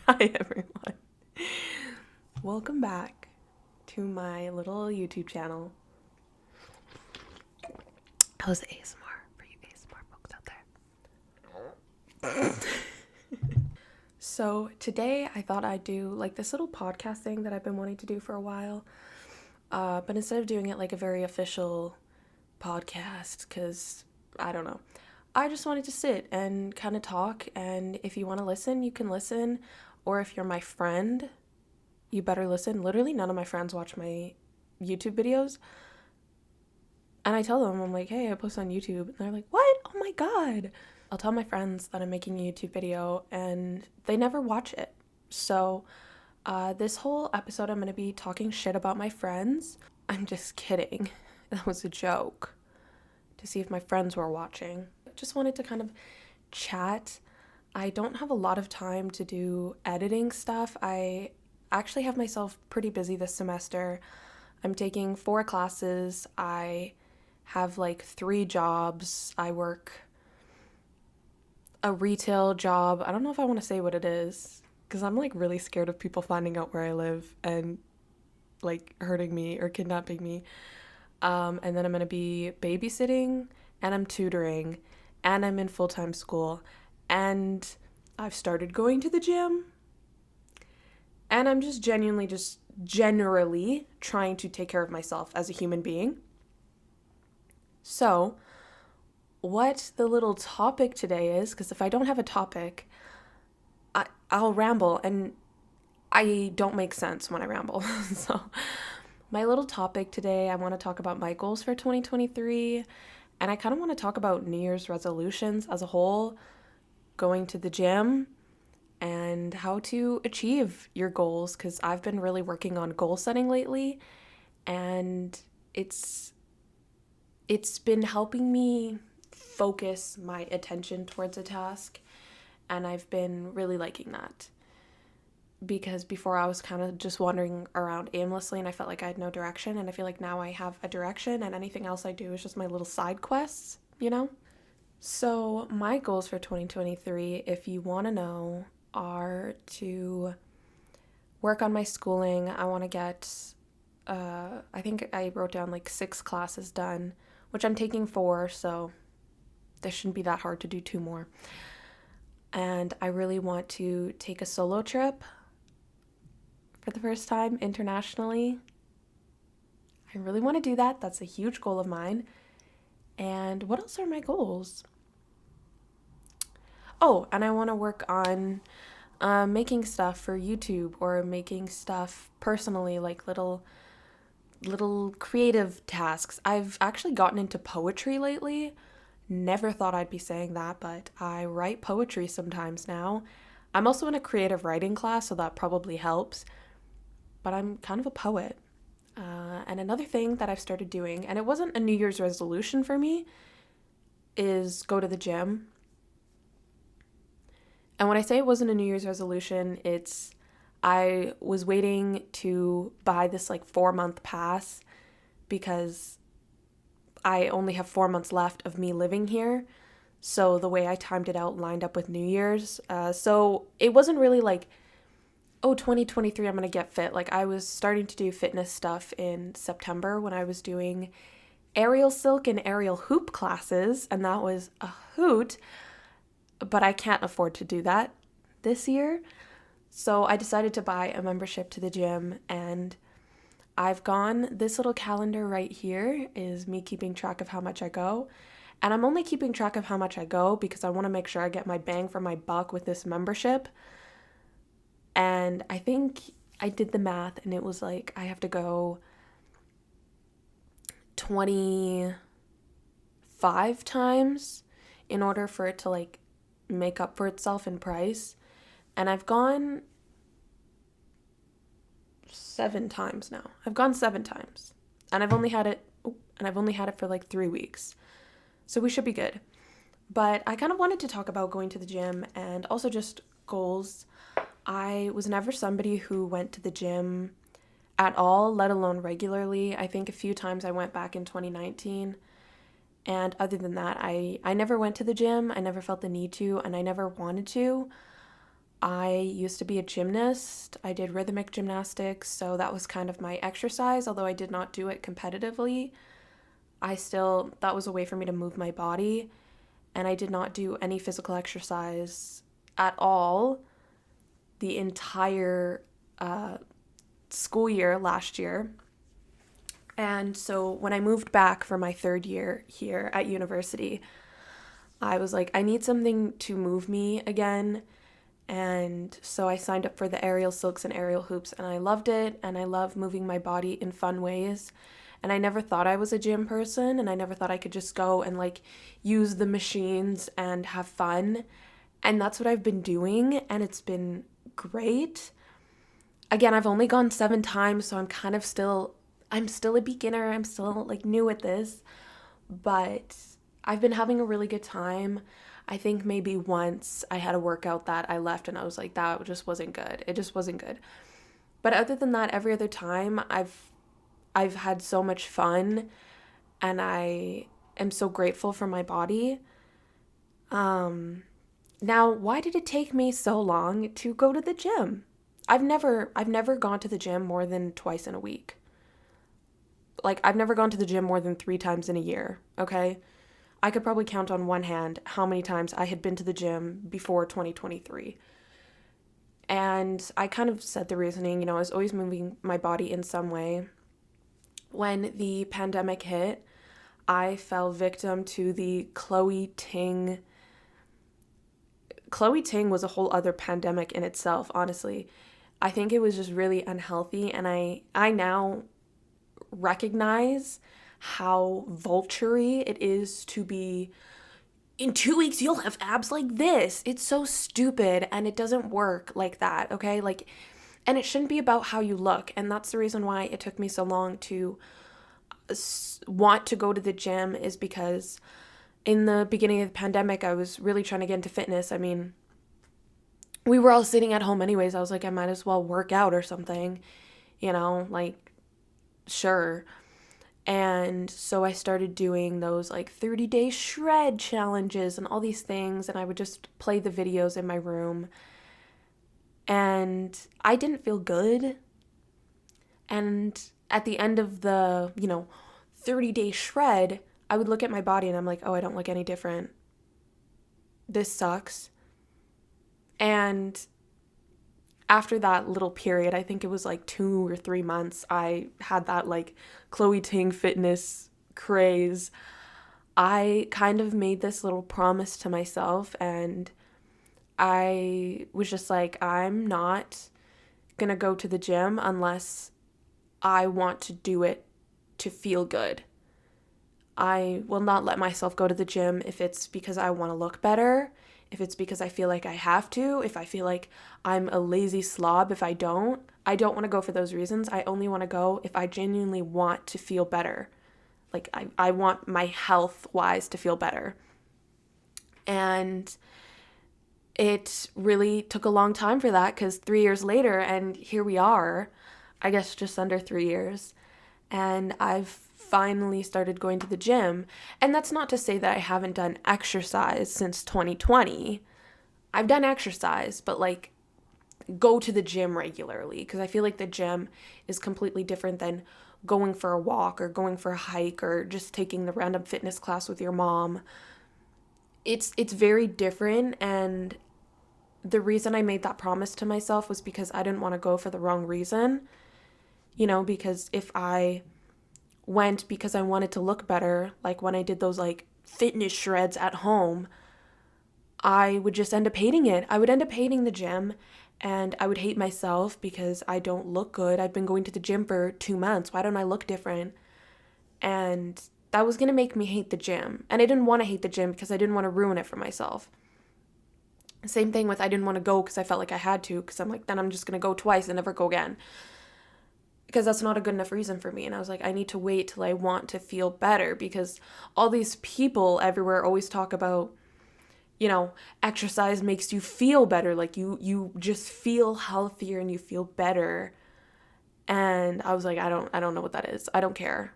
Hi everyone. Welcome back to my little YouTube channel. How's ASMR for you ASMR folks out there? So today I thought I'd do like this little podcast thing that I've been wanting to do for a while. But instead of doing it like a very official podcast, because I don't know, I just wanted to sit and kind of talk. And if you want to listen, you can listen. Or if you're my friend, you better listen. Literally, none of my friends watch my YouTube videos. And I tell them, I'm like, hey, I post on YouTube. And they're like, what? Oh my God. I'll tell my friends that I'm making a YouTube video and they never watch it. So, this whole episode, I'm going to be talking shit about my friends. I'm just kidding. That was a joke to see if my friends were watching. Just wanted to kind of chat. I don't have a lot of time to do editing stuff. I actually have myself pretty busy this semester. I'm taking 4 classes. I have like 3 jobs. I work a retail job. I don't know if I want to say what it is because I'm like really scared of people finding out where I live and like hurting me or kidnapping me. And then I'm going to be babysitting and I'm tutoring and I'm in full-time school and I've started going to the gym and I'm just generally trying to take care of myself as a human being. So, what the little topic today is, because if I don't have a topic, I'll ramble and I don't make sense when I ramble. So, my little topic today, I want to talk about my goals for 2023, and I kind of want to talk about New Year's resolutions as a whole, going to the gym, and how to achieve your goals, because I've been really working on goal setting lately, and it's been helping me focus my attention towards a task, and I've been really liking that. Because before I was kind of just wandering around aimlessly and I felt like I had no direction, and I feel like now I have a direction and anything else I do is just my little side quests, you know? So, my goals for 2023, if you want to know, are to work on my schooling. I want to get, I think I wrote down like 6 classes done, which I'm taking 4, so this shouldn't be that hard to do 2 more. And I really want to take a solo trip for the first time internationally. I really want to do that. That's a huge goal of mine. And what else are my goals? Oh, and I want to work on making stuff for YouTube or making stuff personally, like little creative tasks. I've actually gotten into poetry lately. Never thought I'd be saying that, but I write poetry sometimes now. I'm also in a creative writing class, so that probably helps. But I'm kind of a poet. And another thing that I've started doing, and it wasn't a New Year's resolution for me, is go to the gym. And when I say it wasn't a New Year's resolution, it's I was waiting to buy this like 4-month pass because I only have 4 months left of me living here. So the way I timed it out lined up with New Year's. So it wasn't really like, oh, 2023, I'm going to get fit. Like I was starting to do fitness stuff in September when I was doing aerial silk and aerial hoop classes, and that was a hoot, but I can't afford to do that this year. So I decided to buy a membership to the gym, and I've gone, this little calendar right here is me keeping track of how much I go. And I'm only keeping track of how much I go because I want to make sure I get my bang for my buck with this membership. And I think I did the math and it was like I have to go 25 times in order for it to like make up for itself in price. And I've gone 7 times now. I've gone 7 times. And I've only had it for like 3 weeks. So we should be good. But I kind of wanted to talk about going to the gym and also just goals. I was never somebody who went to the gym at all, let alone regularly. I think a few times I went back in 2019. And other than that, I never went to the gym. I never felt the need to, and I never wanted to. I used to be a gymnast. I did rhythmic gymnastics, so that was kind of my exercise, although I did not do it competitively. That was a way for me to move my body, and I did not do any physical exercise at all the entire school year last year. And so when I moved back for my third year here at university, I was like, I need something to move me again. And so I signed up for the aerial silks and aerial hoops, and I loved it. And I love moving my body in fun ways. And I never thought I was a gym person, and I never thought I could just go and like use the machines and have fun. And that's what I've been doing, and it's been great. Again, I've only gone 7 times, so I'm still a beginner. I'm still like new at this, but I've been having a really good time. I think maybe once I had a workout that I left and I was like, that just wasn't good. It just wasn't good. But other than that, every other time I've had so much fun, and I am so grateful for my body. Now, why did it take me so long to go to the gym? I've never gone to the gym more than twice in a week. Like, I've never gone to the gym more than 3 times in a year, okay? I could probably count on one hand how many times I had been to the gym before 2023. And I kind of said the reasoning, I was always moving my body in some way. When the pandemic hit, I fell victim to the Chloe Ting. Chloe Ting was a whole other pandemic in itself, honestly. I think it was just really unhealthy, and I now recognize how vulture-y it is to be, in 2 weeks you'll have abs like this. It's so stupid, and it doesn't work like that, okay? Like, and it shouldn't be about how you look, and that's the reason why it took me so long to want to go to the gym, is because in the beginning of the pandemic, I was really trying to get into fitness. I mean, we were all sitting at home anyways. I was like, I might as well work out or something, like, sure. And so I started doing those like 30-day shred challenges and all these things, and I would just play the videos in my room. And I didn't feel good. And at the end of the, 30-day shred, I would look at my body and I'm like, oh, I don't look any different. This sucks. And after that little period, I think it was like 2 or 3 months, I had that like Chloe Ting fitness craze. I kind of made this little promise to myself, and I was just like, I'm not gonna go to the gym unless I want to do it to feel good. I will not let myself go to the gym if it's because I want to look better, if it's because I feel like I have to, if I feel like I'm a lazy slob if I don't. I don't want to go for those reasons. I only want to go if I genuinely want to feel better. Like, I want my health-wise to feel better. And it really took a long time for that, because 3 years later, and here we are, I guess just under 3 years, and I've finally started going to the gym. And that's not to say that I haven't done exercise since 2020. I've done exercise, but like, go to the gym regularly, because I feel like the gym is completely different than going for a walk or going for a hike or just taking the random fitness class with your mom. It's very different, and the reason I made that promise to myself was because I didn't want to go for the wrong reason. Because if I went because I wanted to look better, like when I did those like fitness shreds at home, I would just end up hating it. I would end up hating the gym, and I would hate myself because I don't look good. I've been going to the gym for 2 months. Why don't I look different? And that was going to make me hate the gym. And I didn't want to hate the gym because I didn't want to ruin it for myself. Same thing with, I didn't want to go because I felt like I had to, because I'm like, then I'm just going to go twice and never go again, because that's not a good enough reason for me. And I was like, I need to wait till I want to feel better, because all these people everywhere always talk about, exercise makes you feel better. Like you just feel healthier and you feel better. And I was like, I don't know what that is. I don't care.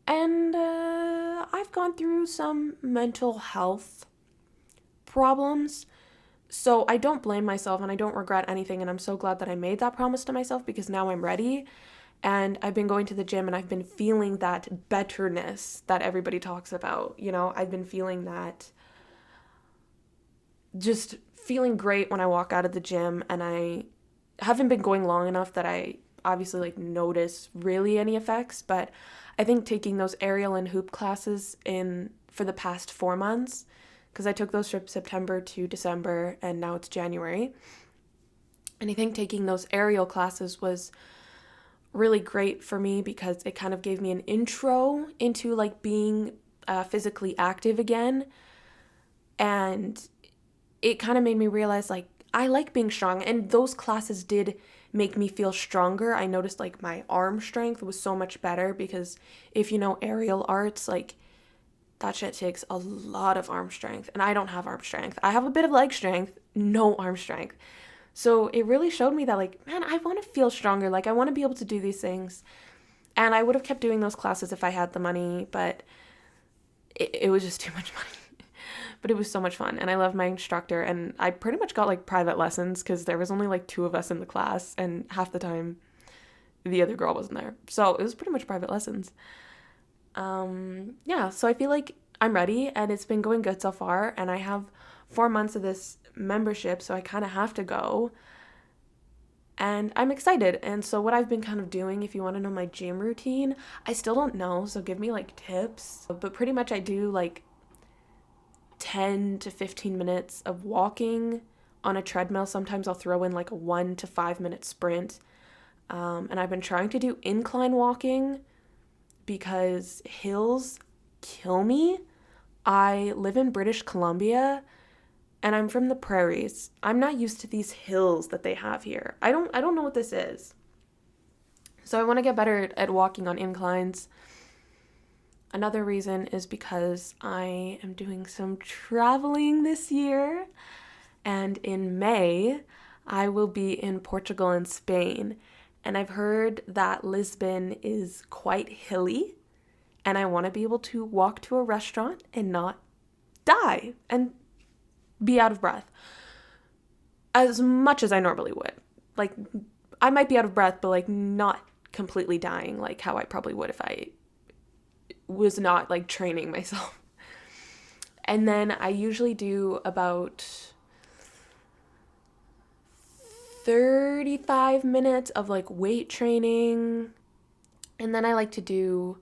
And I've gone through some mental health problems. So I don't blame myself and I don't regret anything. And I'm so glad that I made that promise to myself because now I'm ready. And I've been going to the gym and I've been feeling that betterness that everybody talks about. You know, I've been feeling that, just feeling great when I walk out of the gym. And I haven't been going long enough that I obviously like notice really any effects. But I think taking those aerial and hoop classes in for the past 4 months, because I took those from September to December and now it's January. And I think taking those aerial classes was really great for me because it kind of gave me an intro into like being physically active again. And it kind of made me realize like I like being strong. And those classes did make me feel stronger. I noticed like my arm strength was so much better because if you know aerial arts, like that shit takes a lot of arm strength. And I don't have arm strength. I have a bit of leg strength, no arm strength. So it really showed me that, like, man, I want to feel stronger. Like, I want to be able to do these things. And I would have kept doing those classes if I had the money, but it was just too much money. But it was so much fun. And I love my instructor. And I pretty much got, like, private lessons because there was only, like, 2 of us in the class. And half the time, the other girl wasn't there. So it was pretty much private lessons. Yeah, so I feel like I'm ready. And it's been going good so far. And I have 4 months of this membership, so I kind of have to go. And I'm excited. And so what I've been kind of doing, if you want to know my gym routine, I still don't know, so give me like tips. But pretty much I do like 10 to 15 minutes of walking on a treadmill. Sometimes I'll throw in like a 1 to 5 minute sprint. And I've been trying to do incline walking because hills kill me. I live in British Columbia and I'm from the prairies. I'm not used to these hills that they have here. I don't know what this is. So I want to get better at walking on inclines. Another reason is because I am doing some traveling this year. And in May, I will be in Portugal and Spain. And I've heard that Lisbon is quite hilly. And I want to be able to walk to a restaurant and not die and be out of breath as much as I normally would. Like, I might be out of breath, but like not completely dying like how I probably would if I was not like training myself. And then I usually do about 35 minutes of like weight training. And then I like to do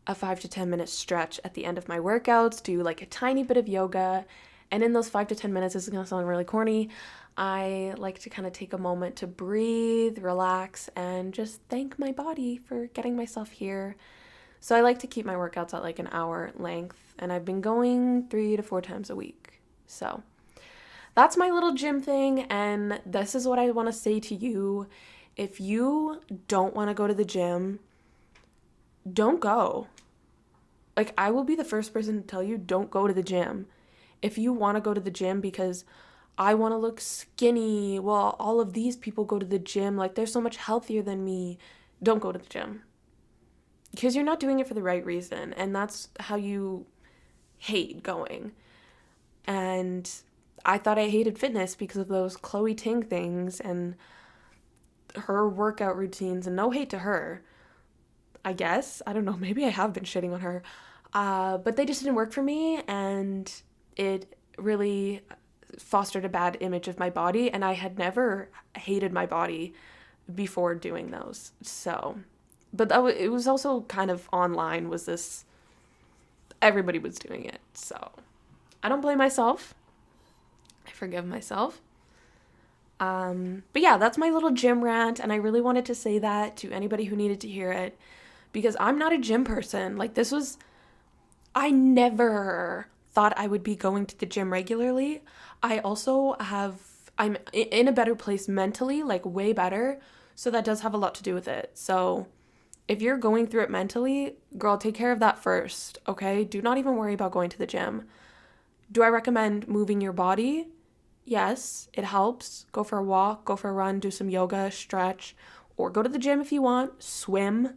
a 5 to 10 minute stretch at the end of my workouts, do like a tiny bit of yoga. And in those 5 to 10 minutes, this is going to sound really corny, I like to kind of take a moment to breathe, relax, and just thank my body for getting myself here. So I like to keep my workouts at like an hour length, and I've been going 3 to 4 times a week. So that's my little gym thing, and this is what I want to say to you. If you don't want to go to the gym, don't go. Like, I will be the first person to tell you, don't go to the gym. If you want to go to the gym because I want to look skinny, well, all of these people go to the gym, like they're so much healthier than me, don't go to the gym. Because you're not doing it for the right reason, and that's how you hate going. And I thought I hated fitness because of those Chloe Ting things and her workout routines, and no hate to her, I guess. I don't know, maybe I have been shitting on her. But they just didn't work for me, and it really fostered a bad image of my body, and I had never hated my body before doing those. So, but it was also kind of online, was this, everybody was doing it. So I don't blame myself. I forgive myself. But yeah, that's my little gym rant, and I really wanted to say that to anybody who needed to hear it, because I'm not a gym person. Like, I never thought I would be going to the gym regularly. I'm in a better place mentally, like way better. So that does have a lot to do with it. So if you're going through it mentally, girl, take care of that first, okay? Do not even worry about going to the gym. Do I recommend moving your body? Yes, it helps. Go for a walk, go for a run, do some yoga, stretch, or go to the gym if you want, swim,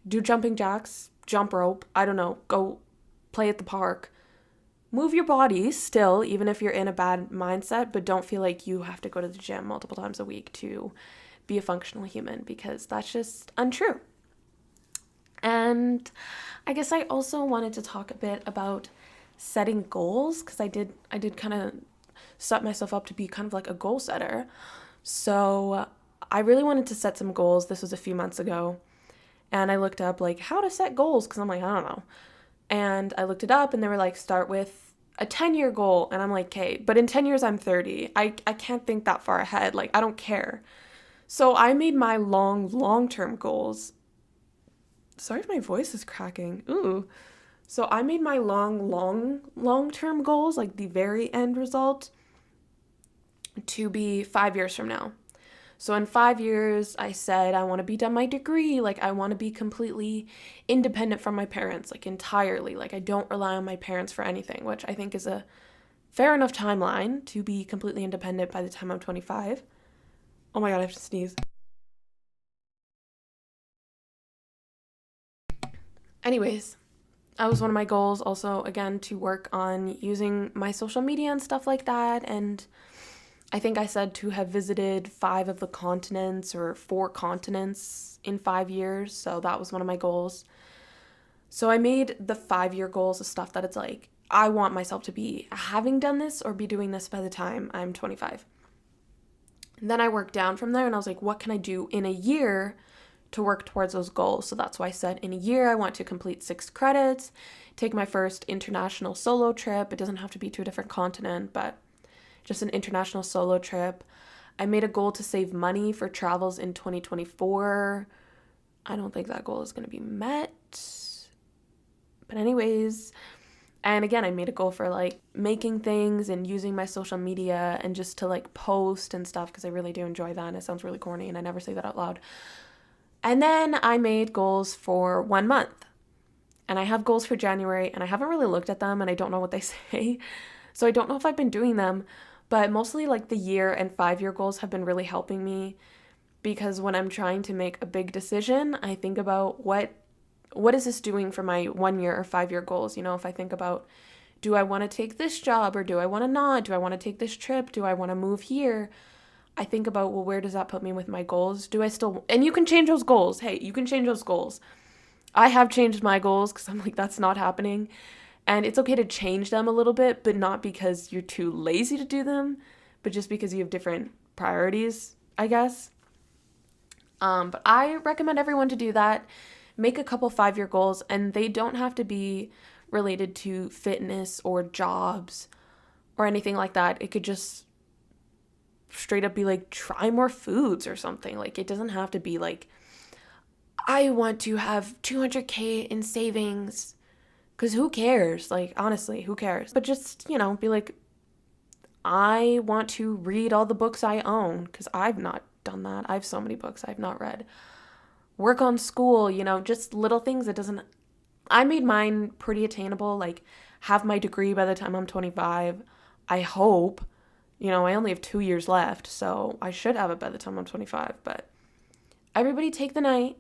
do jumping jacks, jump rope, I don't know, go play at the park. move your body still, even if you're in a bad mindset, but don't feel like you have to go to the gym multiple times a week to be a functional human, because that's just untrue. And I guess I also wanted to talk a bit about setting goals, because I did kind of set myself up to be kind of like a goal setter. So I really wanted to set some goals. This was a few months ago. And I looked up like how to set goals, because I'm like, I don't know. And I looked it up and they were like, start with a 10-year goal. And I'm like, okay, but in 10 years I'm 30. I can't think that far ahead. Like, I don't care. So I made my long-term goals. Sorry if my voice is cracking. Ooh. So I made my long-term goals, like the very end result, to be 5 years from now. So in 5 years, I said I want to be done my degree. Like, I want to be completely independent from my parents, like entirely. Like, I don't rely on my parents for anything, which I think is a fair enough timeline to be completely independent by the time I'm 25. Oh my God, I have to sneeze. Anyways, that was one of my goals. Also, again, to work on using my social media and stuff like that. And I think I said to have visited 5 of the continents or 4 continents in 5 years. So that was one of my goals. So I made the 5-year goals of stuff that it's like, I want myself to be having done this or be doing this by the time I'm 25. And then I worked down from there and I was like, what can I do in a year to work towards those goals? So that's why I said in a year I want to complete 6 credits, take my first international solo trip. It doesn't have to be to a different continent, but just an international solo trip. I made a goal to save money for travels in 2024. I don't think that goal is going to be met. But anyways, and again, I made a goal for like making things and using my social media and just to like post and stuff, because I really do enjoy that. And it sounds really corny and I never say that out loud. And then I made goals for 1 month. And I have goals for January and I haven't really looked at them and I don't know what they say. So I don't know if I've been doing them, but mostly like the year and 5-year goals have been really helping me, because when I'm trying to make a big decision, I think about what is this doing for my 1 year or 5-year goals? You know, if I think about, do I want to take this job or do I want to not? Do I want to take this trip? Do I want to move here? I think about, well, where does that put me with my goals? Do I still, and you can change those goals. Hey, you can change those goals. I have changed my goals because I'm like, that's not happening. And it's okay to change them a little bit, but not because you're too lazy to do them, but just because you have different priorities, I guess. But I recommend everyone to do that. Make a couple 5-year goals, and they don't have to be related to fitness or jobs or anything like that. It could just straight up be like, try more foods or something. Like, it doesn't have to be like, I want to have 200K in savings, because who cares? Like, honestly, who cares? But just, you know, be like, I want to read all the books I own, because I've not done that. I have so many books I've not read. Work on school, you know, just little things that doesn't. I made mine pretty attainable, like have my degree by the time I'm 25. I hope. You know, I only have 2 years left, so I should have it by the time I'm 25. But everybody take the night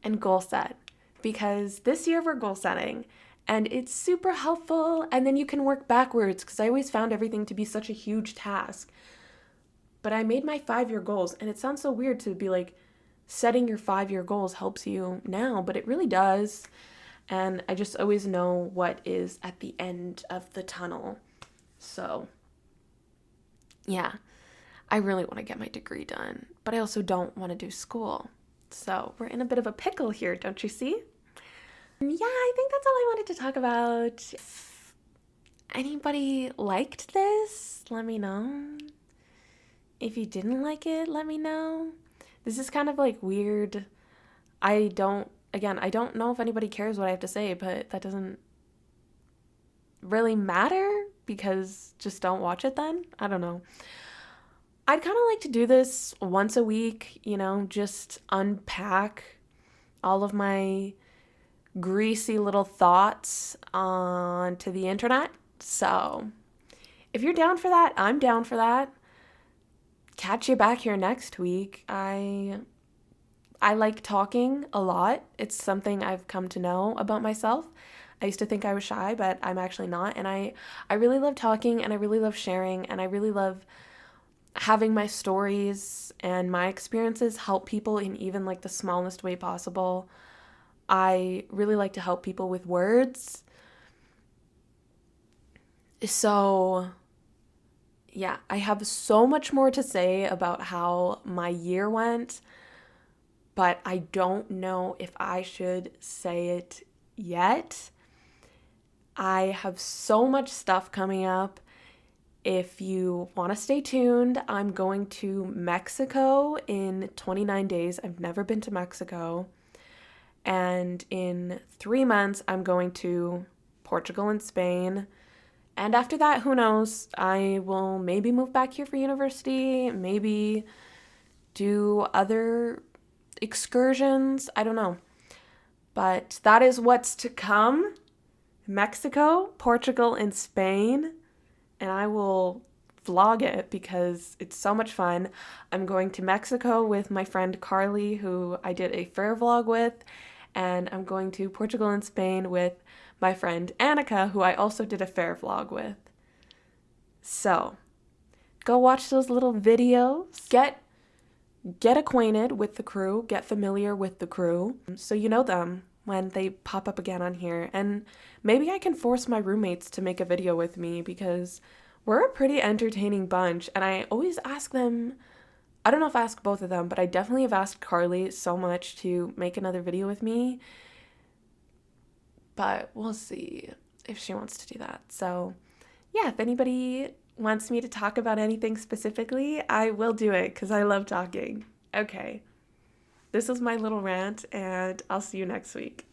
and goal set, because this year we're goal setting and it's super helpful, and then you can work backwards, because I always found everything to be such a huge task. But I made my 5-year goals, and it sounds so weird to be like, setting your 5-year goals helps you now, but it really does. And I just always know what is at the end of the tunnel. So, yeah, I really want to get my degree done, but I also don't want to do school. So we're in a bit of a pickle here, don't you see? Yeah, I think that's all I wanted to talk about. If anybody liked this, let me know. If you didn't like it, let me know. This is kind of like weird. I don't know if anybody cares what I have to say, but that doesn't really matter, because just don't watch it then. I don't know. I'd kind of like to do this once a week, you know, just unpack all of my greasy little thoughts onto the internet. So if you're down for that, I'm down for that. Catch you back here next week. I like talking a lot. It's something I've come to know about myself. I used to think I was shy, but I'm actually not. And I really love talking, and I really love sharing, and I really love having my stories and my experiences help people in even like the smallest way possible. I really like to help people with words. So, yeah, I have so much more to say about how my year went, but I don't know if I should say it yet. I have so much stuff coming up. If you want to stay tuned, I'm going to Mexico in 29 days. I've never been to Mexico. And in 3 months, I'm going to Portugal and Spain. And after that, who knows? I will maybe move back here for university, maybe do other excursions. I don't know. But that is what's to come. Mexico, Portugal, and Spain. And I will vlog it because it's so much fun. I'm going to Mexico with my friend Carly, who I did a fair vlog with, and I'm going to Portugal and Spain with my friend Annika, who I also did a fair vlog with. So, go watch those little videos. Get acquainted with the crew, get familiar with the crew, so you know them when they pop up again on here. And maybe I can force my roommates to make a video with me because we're a pretty entertaining bunch. And I always ask them, I don't know if I ask both of them, but I definitely have asked Carly so much to make another video with me. But we'll see if she wants to do that. So yeah, if anybody wants me to talk about anything specifically, I will do it because I love talking. Okay. This is my little rant, and I'll see you next week.